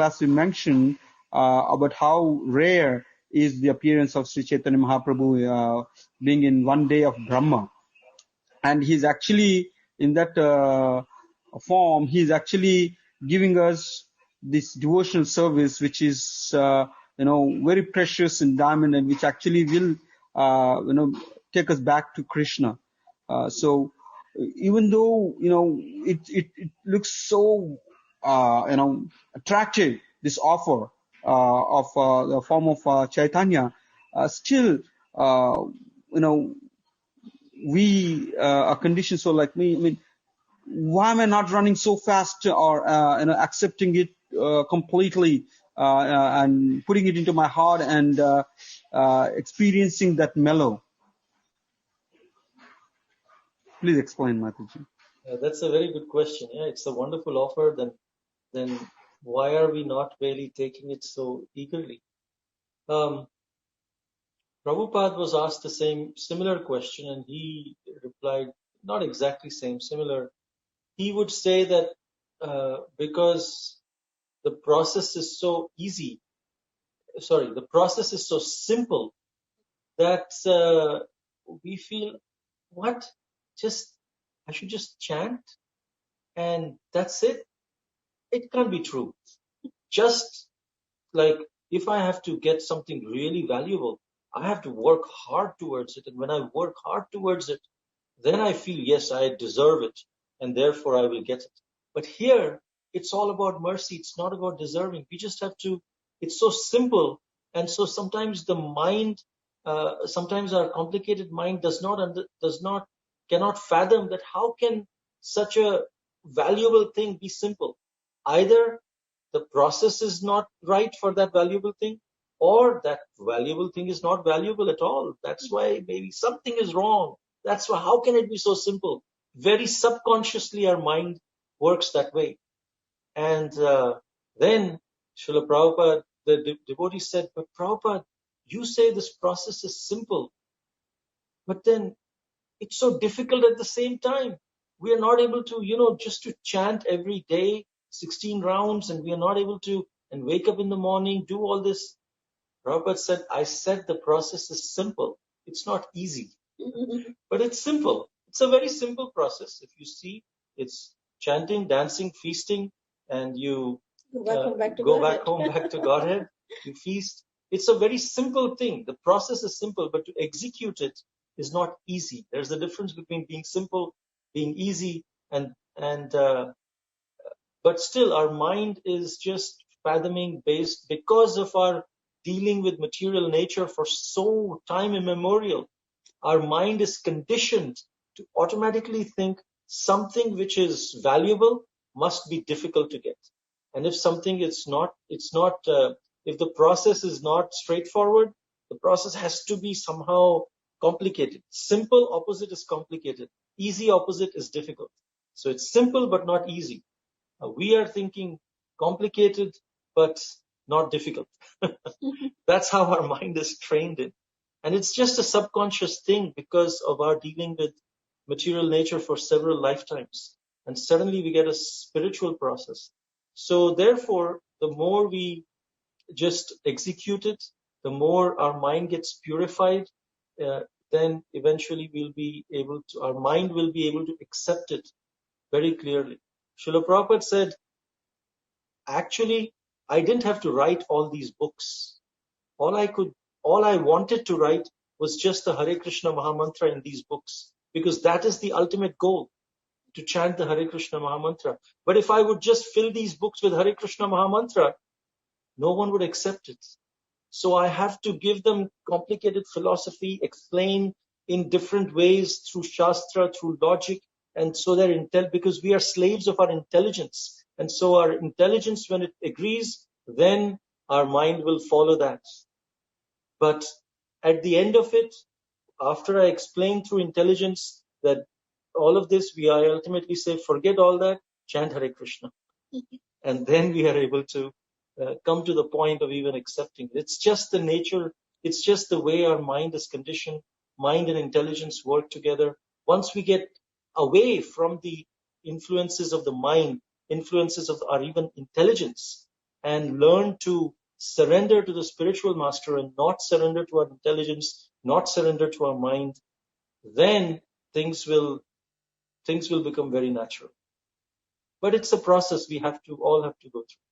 class we mentioned about how rare is the appearance of Sri Chaitanya Mahaprabhu being in one day of Brahma. And he's actually, in that form, he's actually giving us this devotional service, which is, very precious in diamond, and which actually will, take us back to Krishna. So even though, it looks so, attractive, this offer of the form of Chaitanya, still, we are conditioned. So like me, I mean, why am I not running so fast, or accepting it completely, and putting it into my heart, and experiencing that mellow? Please explain, Mataji. That's a very good question. Yeah, it's a wonderful offer. Then why are we not really taking it so eagerly? Prabhupada was asked the similar question, and he replied, not exactly similar. He would say that because the process is so simple, that we feel, what? I should just chant and that's it? It can't be true. Just like if I have to get something really valuable, I have to work hard towards it. And when I work hard towards it, then I feel, yes, I deserve it, and therefore I will get it. But here, it's all about mercy. It's not about deserving. We just have to, it's so simple. And so sometimes the mind, sometimes our complicated mind cannot fathom that how can such a valuable thing be simple? Either the process is not right for that valuable thing, or that valuable thing is not valuable at all. That's why maybe something is wrong. That's why, how can it be so simple? Very subconsciously our mind works that way. And then Srila Prabhupada, the devotee said, but Prabhupada, you say this process is simple, but then it's so difficult at the same time. We are not able to, just to chant every day, 16 rounds, and we are not able to, and wake up in the morning, do all this. Prabhupada said, I said the process is simple. It's not easy, but it's simple. It's a very simple process. If you see, it's chanting, dancing, feasting, and you go back home, back to Godhead. You feast. It's a very simple thing. The process is simple, but to execute it is not easy. There's a difference between being simple, being easy, but still our mind is just fathoming based because of our dealing with material nature for so time immemorial. Our mind is conditioned to automatically think something which is valuable must be difficult to get. And if something if the process is not straightforward, the process has to be somehow complicated. Simple opposite is complicated. Easy opposite is difficult. So it's simple but not easy. We are thinking complicated but not difficult. That's how our mind is trained in. And it's just a subconscious thing because of our dealing with material nature for several lifetimes. And suddenly we get a spiritual process. So therefore, the more we just execute it, the more our mind gets purified, then eventually our mind will be able to accept it very clearly. Srila Prabhupada said, actually, I didn't have to write all these books. All I wanted to write was just the Hare Krishna Mahamantra in these books, because that is the ultimate goal, to chant the Hare Krishna Mahamantra. But if I would just fill these books with Hare Krishna Mahamantra, no one would accept it. So I have to give them complicated philosophy, explain in different ways through Shastra, through logic, and so because we are slaves of our intelligence. And so our intelligence, when it agrees, then our mind will follow that. But at the end of it, after I explain through intelligence that all of this, I ultimately say, forget all that, chant Hare Krishna. And then we are able to come to the point of even accepting it. It's just the nature, it's just the way our mind is conditioned. Mind and intelligence work together. Once we get away from the influences of the mind, influences of our even intelligence, and learn to surrender to the spiritual master and not surrender to our intelligence, not surrender to our mind, then things will become very natural. But it's a process we all have to go through.